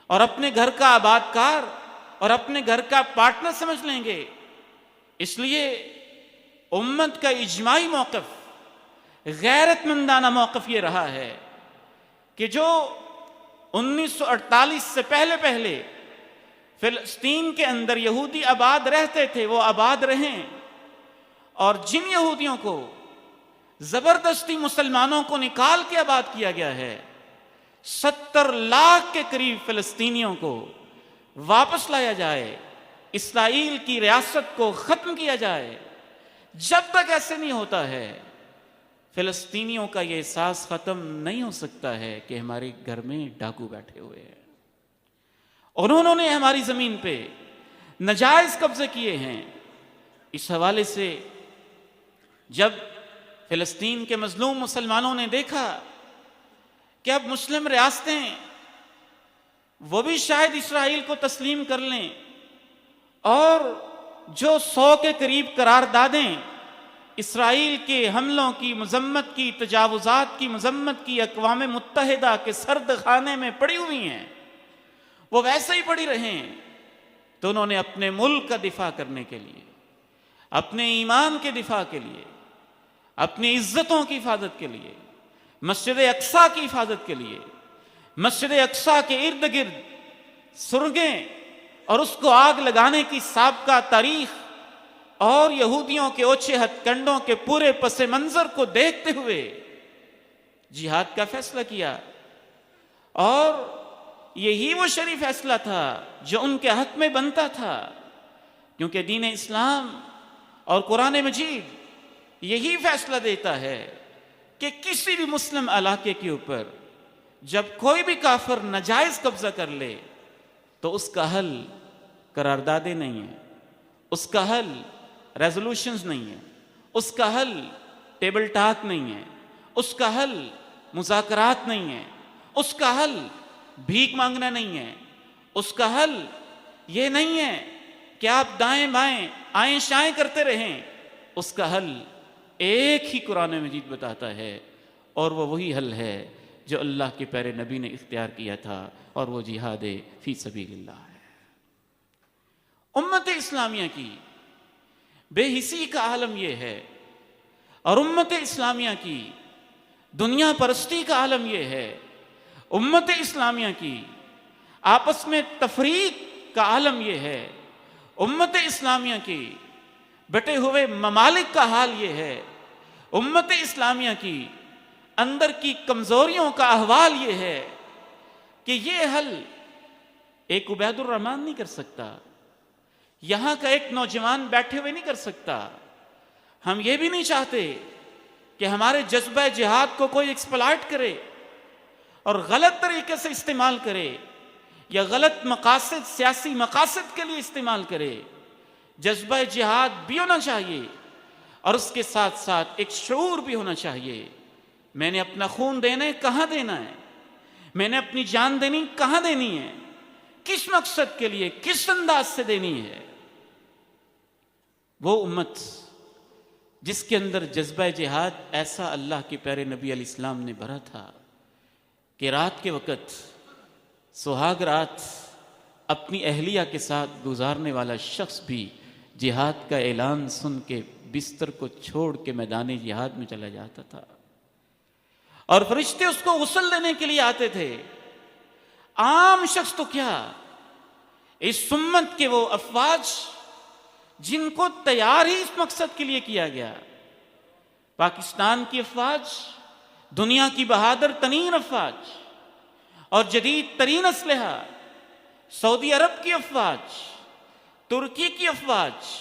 اور اپنے گھر کا آباد کار اور اپنے گھر کا پارٹنر سمجھ لیں گے۔ اس لیے امت کا اجماعی موقف، غیرت مندانہ موقف یہ رہا ہے کہ جو 1948 سے پہلے فلسطین کے اندر یہودی آباد رہتے تھے وہ آباد رہیں، اور جن یہودیوں کو زبردستی مسلمانوں کو نکال کے آباد کیا گیا ہے، 70 لاکھ کے قریب فلسطینیوں کو واپس لایا جائے، اسرائیل کی ریاست کو ختم کیا جائے۔ جب تک ایسے نہیں ہوتا ہے فلسطینیوں کا یہ احساس ختم نہیں ہو سکتا ہے کہ ہمارے گھر میں ڈاکو بیٹھے ہوئے ہیں، انہوں نے ہماری زمین پہ ناجائز قبضے کیے ہیں۔ اس حوالے سے جب فلسطین کے مظلوم مسلمانوں نے دیکھا کہ اب مسلم ریاستیں وہ بھی شاید اسرائیل کو تسلیم کر لیں، اور جو 100 کے قریب قراردادیں اسرائیل کے حملوں کی مذمت کی، تجاوزات کی مذمت کی اقوام متحدہ کے سرد خانے میں پڑی ہوئی ہیں، وہ ویسے ہی پڑی رہیں، تو انہوں نے اپنے ملک کا دفاع کرنے کے لیے، اپنے ایمان کے دفاع کے لیے، اپنی عزتوں کی حفاظت کے لیے، مسجد اقصیٰ کی حفاظت کے لیے، مسجد اقصیٰ کے ارد گرد سرنگیں اور اس کو آگ لگانے کی سابقہ تاریخ اور یہودیوں کے اوچھے ہتھ کنڈوں کے پورے پس منظر کو دیکھتے ہوئے جہاد کا فیصلہ کیا، اور یہی وہ شریف فیصلہ تھا جو ان کے حق میں بنتا تھا، کیونکہ دین اسلام اور قرآن مجید یہی فیصلہ دیتا ہے کہ کسی بھی مسلم علاقے کے اوپر جب کوئی بھی کافر ناجائز قبضہ کر لے تو اس کا حل قراردادیں نہیں ہیں، اس کا حل ریزولوشنز نہیں ہیں، اس کا حل ٹیبل ٹاک نہیں ہے، اس کا حل مذاکرات نہیں ہے، اس کا حل بھیک مانگنا نہیں ہے، اس کا حل یہ نہیں ہے کہ آپ دائیں بائیں آئیں شائیں کرتے رہیں، اس کا حل ایک ہی قرآن مجید بتاتا ہے، اور وہ وہی حل ہے جو اللہ کے پیارے نبی نے اختیار کیا تھا، اور وہ جہاد فی سبیل اللہ ہے۔ امت اسلامیہ کی بے حسی کا عالم یہ ہے، اور امت اسلامیہ کی دنیا پرستی کا عالم یہ ہے، امت اسلامیہ کی آپس میں تفریق کا عالم یہ ہے، امت اسلامیہ کی بٹے ہوئے ممالک کا حال یہ ہے، امت اسلامیہ کی اندر کی کمزوریوں کا احوال یہ ہے کہ یہ حل ایک عبید الرحمن نہیں کر سکتا، یہاں کا ایک نوجوان بیٹھے ہوئے نہیں کر سکتا۔ ہم یہ بھی نہیں چاہتے کہ ہمارے جذبہ جہاد کو کوئی ایکسپلائٹ کرے اور غلط طریقے سے استعمال کرے، یا غلط مقاصد، سیاسی مقاصد کے لیے استعمال کرے۔ جذبہ جہاد بھی ہونا چاہیے، اور اس کے ساتھ ساتھ ایک شعور بھی ہونا چاہیے۔ میں نے اپنا خون دینا ہے، کہاں دینا ہے؟ میں نے اپنی جان دینی، کہاں دینی ہے؟ کس مقصد کے لیے، کس انداز سے دینی ہے؟ وہ امت جس کے اندر جذبہ جہاد ایسا اللہ کے پیارے نبی علیہ السلام نے بھرا تھا کہ رات کے وقت سہاگ رات اپنی اہلیہ کے ساتھ گزارنے والا شخص بھی جہاد کا اعلان سن کے بستر کو چھوڑ کے میدان جہاد میں چلا جاتا تھا، اور فرشتے اس کو غسل دینے کے لیے آتے تھے۔ عام شخص تو کیا، اس امت کے وہ افواج جن کو تیار ہی اس مقصد کے لیے کیا گیا، پاکستان کی افواج، دنیا کی بہادر ترین افواج اور جدید ترین اسلحہ، سعودی عرب کی افواج، ترکی کی افواج،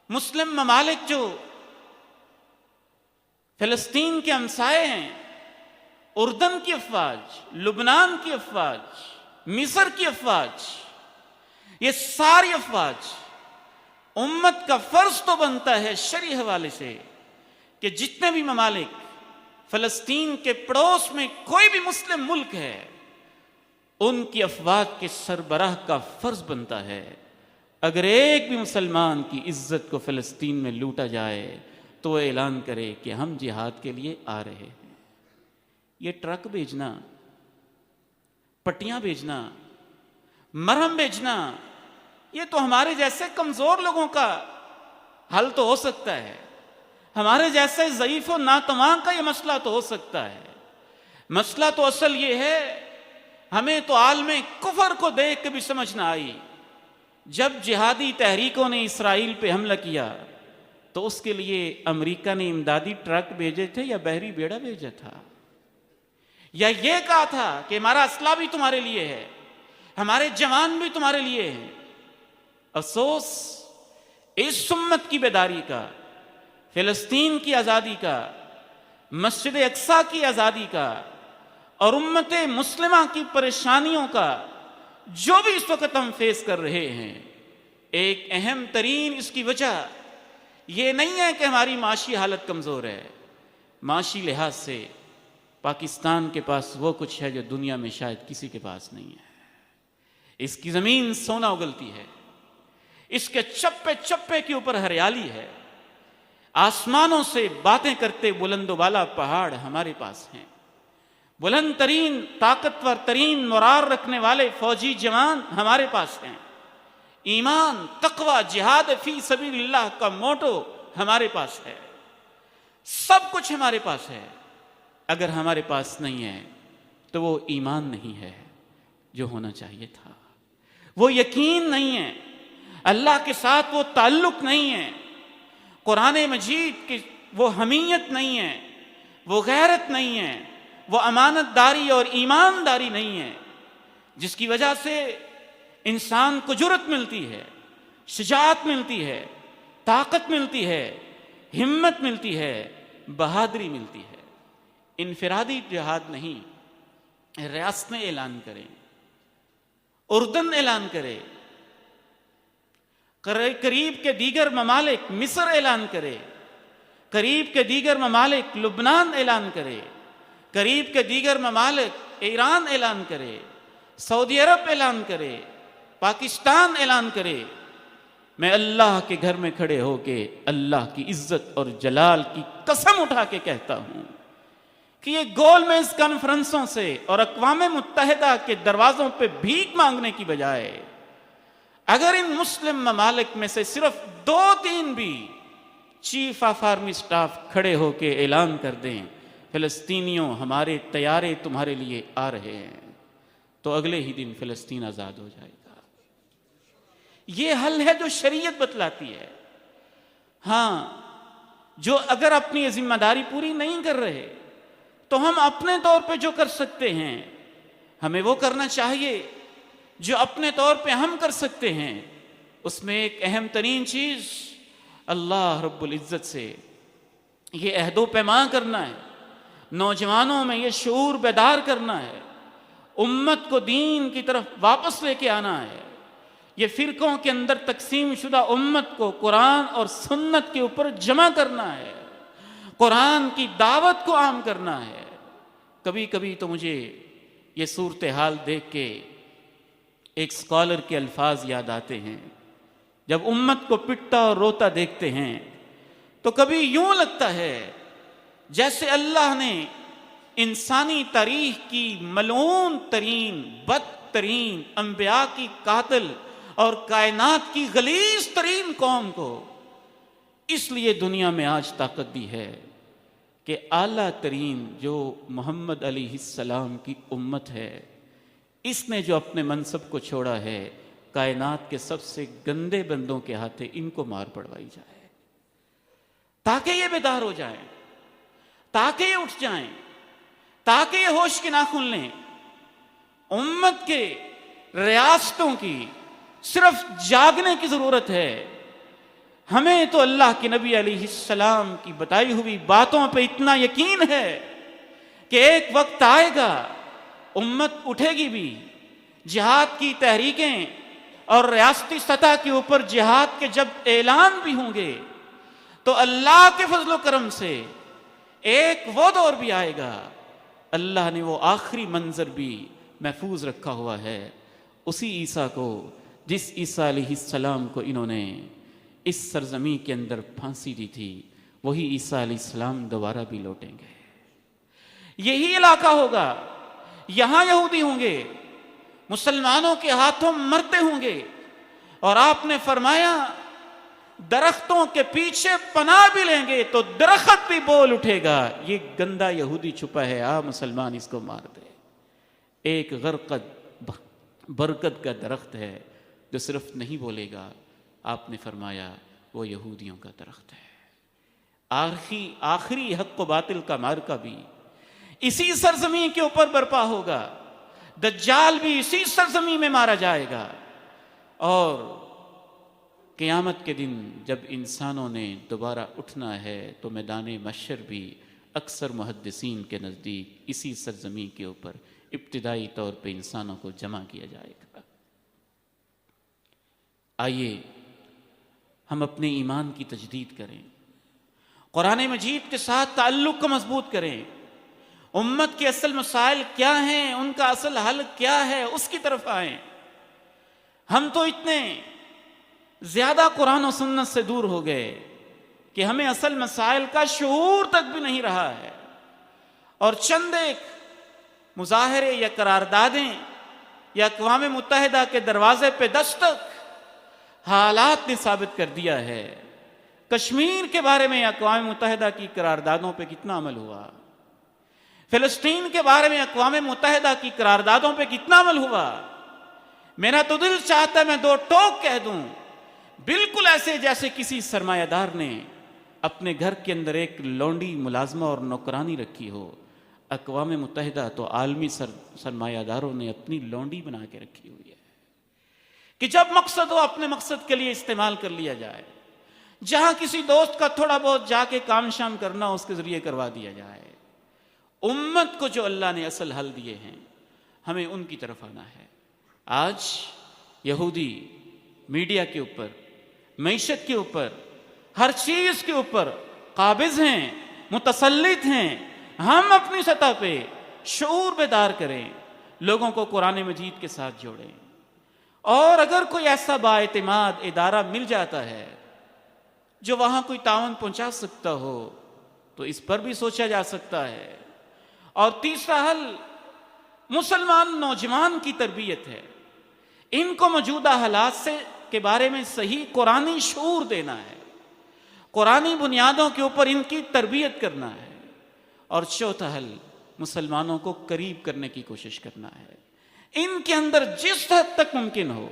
مسلم ممالک جو فلسطین کے ہمسائے ہیں، اردن کی افواج، لبنان کی افواج، مصر کی افواج، یہ ساری افواج، امت کا فرض تو بنتا ہے شرعی حوالے سے کہ جتنے بھی ممالک فلسطین کے پڑوس میں کوئی بھی مسلم ملک ہے، ان کی افواج کے سربراہ کا فرض بنتا ہے اگر ایک بھی مسلمان کی عزت کو فلسطین میں لوٹا جائے تو وہ اعلان کرے کہ ہم جہاد کے لیے آ رہے ہیں۔ یہ ٹرک بھیجنا، پٹیاں بھیجنا، مرہم بھیجنا، یہ تو ہمارے جیسے کمزور لوگوں کا حل تو ہو سکتا ہے، ہمارے جیسے ضعیف و ناتواں کا یہ مسئلہ تو ہو سکتا ہے۔ مسئلہ تو اصل یہ ہے، ہمیں تو عالم کفر کو دیکھ کے بھی سمجھ نہ آئی۔ جب جہادی تحریکوں نے اسرائیل پہ حملہ کیا تو اس کے لیے امریکہ نے امدادی ٹرک بھیجے تھے یا بحری بیڑا بھیجا تھا، یا یہ کہا تھا کہ ہمارا اسلحہ بھی تمہارے لیے ہے، ہمارے جوان بھی تمہارے لیے ہیں؟ افسوس اس امت کی بیداری کا، فلسطین کی آزادی کا، مسجد اقصی کی آزادی کا، اور امت مسلمہ کی پریشانیوں کا جو بھی اس وقت ہم فیس کر رہے ہیں، ایک اہم ترین اس کی وجہ یہ نہیں ہے کہ ہماری معاشی حالت کمزور ہے۔ معاشی لحاظ سے پاکستان کے پاس وہ کچھ ہے جو دنیا میں شاید کسی کے پاس نہیں ہے۔ اس کی زمین سونا اگلتی ہے، اس کے چپے چپے کے اوپر ہریالی ہے، آسمانوں سے باتیں کرتے بلند و بالا پہاڑ ہمارے پاس ہیں، بلند ترین طاقتور ترین مرار رکھنے والے فوجی جوان ہمارے پاس ہیں، ایمان، تقوی، جہاد فی سبیل اللہ کا موٹو ہمارے پاس ہے، سب کچھ ہمارے پاس ہے۔ اگر ہمارے پاس نہیں ہے تو وہ ایمان نہیں ہے جو ہونا چاہیے تھا، وہ یقین نہیں ہے، اللہ کے ساتھ وہ تعلق نہیں ہے، قرآن مجید کی وہ حمیت نہیں ہے، وہ غیرت نہیں ہے، وہ امانت داری اور ایمانداری نہیں ہے۔ جس کی وجہ سے انسان کو جرأت ملتی ہے، شجاعت ملتی ہے، طاقت ملتی ہے، ہمت ملتی ہے، بہادری ملتی ہے۔ انفرادی جہاد نہیں، ریاستیں اعلان کریں، اردن اعلان کرے، قریب کے دیگر ممالک مصر اعلان کرے، قریب کے دیگر ممالک لبنان اعلان کرے، قریب کے دیگر ممالک ایران اعلان کرے، سعودی عرب اعلان کرے، پاکستان اعلان کرے۔ میں اللہ کے گھر میں کھڑے ہو کے اللہ کی عزت اور جلال کی قسم اٹھا کے کہتا ہوں کہ یہ گول میز کانفرنسوں سے اور اقوام متحدہ کے دروازوں پہ بھیک مانگنے کی بجائے اگر ان مسلم ممالک میں سے صرف 2-3 بھی چیف آف آرمی سٹاف کھڑے ہو کے اعلان کر دیں فلسطینیوں ہمارے طیارے تمہارے لیے آ رہے ہیں، تو اگلے ہی دن فلسطین آزاد ہو جائے گا۔ یہ حل ہے جو شریعت بتلاتی ہے۔ ہاں، جو اگر اپنی ذمہ داری پوری نہیں کر رہے تو ہم اپنے طور پہ جو کر سکتے ہیں ہمیں وہ کرنا چاہیے۔ جو اپنے طور پہ ہم کر سکتے ہیں اس میں ایک اہم ترین چیز اللہ رب العزت سے یہ عہد و پیمان کرنا ہے، نوجوانوں میں یہ شعور بیدار کرنا ہے، امت کو دین کی طرف واپس لے کے آنا ہے، یہ فرقوں کے اندر تقسیم شدہ امت کو قرآن اور سنت کے اوپر جمع کرنا ہے، قرآن کی دعوت کو عام کرنا ہے۔ کبھی کبھی تو مجھے یہ صورتحال دیکھ کے ایک اسکالر کے الفاظ یاد آتے ہیں، جب امت کو پٹتا اور روتا دیکھتے ہیں تو کبھی یوں لگتا ہے جیسے اللہ نے انسانی تاریخ کی ملعون ترین بدترین انبیاء کی قاتل اور کائنات کی غلیظ ترین قوم کو اس لیے دنیا میں آج طاقت دی ہے کہ اعلیٰ ترین جو محمد علیہ السلام کی امت ہے، اس نے جو اپنے منصب کو چھوڑا ہے، کائنات کے سب سے گندے بندوں کے ہاتھے ان کو مار پڑوائی جائے تاکہ یہ بیدار ہو جائیں، تاکہ یہ اٹھ جائیں، تاکہ یہ ہوش کے ناخن لیں۔ امت کے ریاستوں کی صرف جاگنے کی ضرورت ہے۔ ہمیں تو اللہ کے نبی علیہ السلام کی بتائی ہوئی باتوں پہ اتنا یقین ہے کہ ایک وقت آئے گا امت اٹھے گی بھی، جہاد کی تحریکیں اور ریاستی سطح کے اوپر جہاد کے جب اعلان بھی ہوں گے تو اللہ کے فضل و کرم سے ایک وہ دور بھی آئے گا، اللہ نے وہ آخری منظر بھی محفوظ رکھا ہوا ہے، اسی عیسیٰ کو جس عیسیٰ علیہ السلام کو انہوں نے اس سرزمین کے اندر پھانسی دی تھی، وہی عیسیٰ علیہ السلام دوبارہ بھی لوٹیں گے۔ یہی علاقہ ہوگا، یہاں یہودی ہوں گے، مسلمانوں کے ہاتھوں مرتے ہوں گے، اور آپ نے فرمایا درختوں کے پیچھے پناہ بھی لیں گے تو درخت بھی بول اٹھے گا یہ گندا یہودی چھپا ہے، مسلمان اس کو مار دے۔ ایک غرقد برکت کا درخت ہے جو صرف نہیں بولے گا، آپ نے فرمایا وہ یہودیوں کا درخت ہے۔ آخری حق و باطل کا معرکہ بھی اسی سرزمین کے اوپر برپا ہوگا، دجال بھی اسی سرزمین میں مارا جائے گا، اور قیامت کے دن جب انسانوں نے دوبارہ اٹھنا ہے تو میدان محشر بھی اکثر محدثین کے نزدیک اسی سرزمین کے اوپر ابتدائی طور پہ انسانوں کو جمع کیا جائے گا۔ آئیے ہم اپنے ایمان کی تجدید کریں، قرآن مجید کے ساتھ تعلق کو مضبوط کریں، امت کے اصل مسائل کیا ہیں، ان کا اصل حل کیا ہے، اس کی طرف آئیں۔ ہم تو اتنے زیادہ قرآن و سنت سے دور ہو گئے کہ ہمیں اصل مسائل کا شعور تک بھی نہیں رہا ہے، اور چند ایک مظاہرے یا قراردادیں یا اقوام متحدہ کے دروازے پہ دستک حالات نے ثابت کر دیا ہے۔ کشمیر کے بارے میں اقوام متحدہ کی قراردادوں پہ کتنا عمل ہوا، فلسطین کے بارے میں اقوام متحدہ کی قراردادوں پہ کتنا عمل ہوا۔ میرا تو دل چاہتا ہے میں 2 ٹوک کہہ دوں، بالکل ایسے جیسے کسی سرمایہ دار نے اپنے گھر کے اندر ایک لونڈی ملازمہ اور نوکرانی رکھی ہو، اقوام متحدہ تو عالمی سرمایہ داروں نے اپنی لونڈی بنا کے رکھی ہوئی ہے کہ جب مقصد ہو اپنے مقصد کے لیے استعمال کر لیا جائے، جہاں کسی دوست کا تھوڑا بہت جا کے کام شام کرنا اس کے ذریعے کروا دیا جائے۔ امت کو جو اللہ نے اصل حل دیے ہیں ہمیں ان کی طرف آنا ہے۔ آج یہودی میڈیا کے اوپر، معیشت کے اوپر، ہر چیز کے اوپر قابض ہیں، متسلط ہیں۔ ہم اپنی سطح پہ شعور بیدار کریں، لوگوں کو قرآن مجید کے ساتھ جوڑیں، اور اگر کوئی ایسا بااعتماد ادارہ مل جاتا ہے جو وہاں کوئی تعاون پہنچا سکتا ہو تو اس پر بھی سوچا جا سکتا ہے۔ اور تیسرا حل مسلمان نوجوان کی تربیت ہے۔ ان کو موجودہ حالات کے بارے میں صحیح قرآنی شعور دینا ہے، قرآنی بنیادوں کے اوپر ان کی تربیت کرنا ہے۔ اور چوتھا حل مسلمانوں کو قریب کرنے کی کوشش کرنا ہے، ان کے اندر جس حد تک ممکن ہو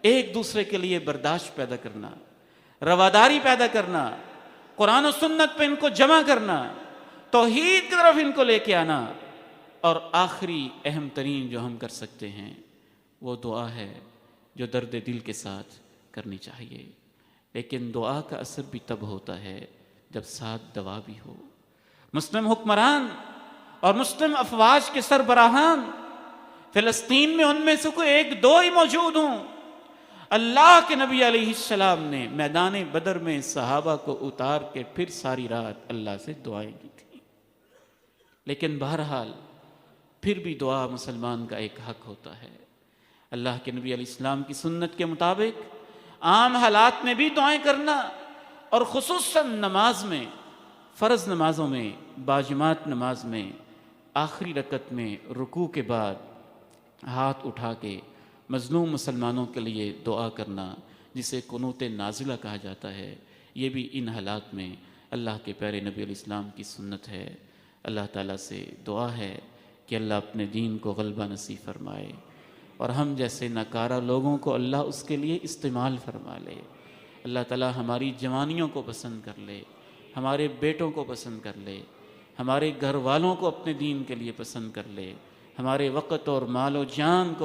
ایک دوسرے کے لیے برداشت پیدا کرنا، رواداری پیدا کرنا، قرآن و سنت پہ ان کو جمع کرنا، توحید کی طرف ان کو لے کے آنا۔ اور آخری اہم ترین جو ہم کر سکتے ہیں وہ دعا ہے جو درد دل کے ساتھ کرنی چاہیے، لیکن دعا کا اثر بھی تب ہوتا ہے جب ساتھ دوا بھی ہو۔ مسلم حکمران اور مسلم افواج کے سربراہان فلسطین میں ان میں سے کوئی ایک دو ہی موجود ہوں۔ اللہ کے نبی علیہ السلام نے میدان بدر میں صحابہ کو اتار کے پھر ساری رات اللہ سے دعائیں کی تھیں، لیکن بہرحال پھر بھی دعا مسلمان کا ایک حق ہوتا ہے۔ اللہ کے نبی علیہ السلام کی سنت کے مطابق عام حالات میں بھی دعائیں کرنا، اور خصوصاً نماز میں، فرض نمازوں میں، باجماعت نماز میں آخری رکعت میں رکوع کے بعد ہاتھ اٹھا کے مظلوم مسلمانوں کے لیے دعا کرنا، جسے قنوت نازلہ کہا جاتا ہے، یہ بھی ان حالات میں اللہ کے پیارے نبی علیہ السلام کی سنت ہے۔ اللہ تعالیٰ سے دعا ہے کہ اللہ اپنے دین کو غلبہ نصیب فرمائے، اور ہم جیسے ناکارہ لوگوں کو اللہ اس کے لیے استعمال فرما لے۔ اللہ تعالیٰ ہماری جوانیوں کو پسند کر لے، ہمارے بیٹوں کو پسند کر لے، ہمارے گھر والوں کو اپنے دین کے لیے پسند کر لے، ہمارے وقت اور مال و جان کو